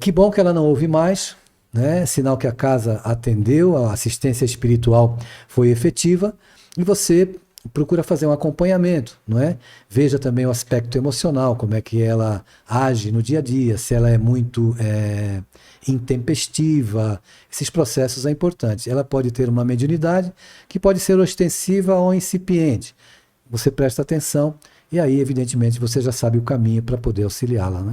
Que bom que ela não ouve mais, né? Sinal que a casa atendeu, a assistência espiritual foi efetiva e você procura fazer um acompanhamento, não é? Veja também o aspecto emocional, como é que ela age no dia a dia, se ela é muito intempestiva. Esses processos é importante. Ela pode ter uma mediunidade que pode ser ostensiva ou incipiente. Você presta atenção e aí, evidentemente, você já sabe o caminho para poder auxiliá-la, né?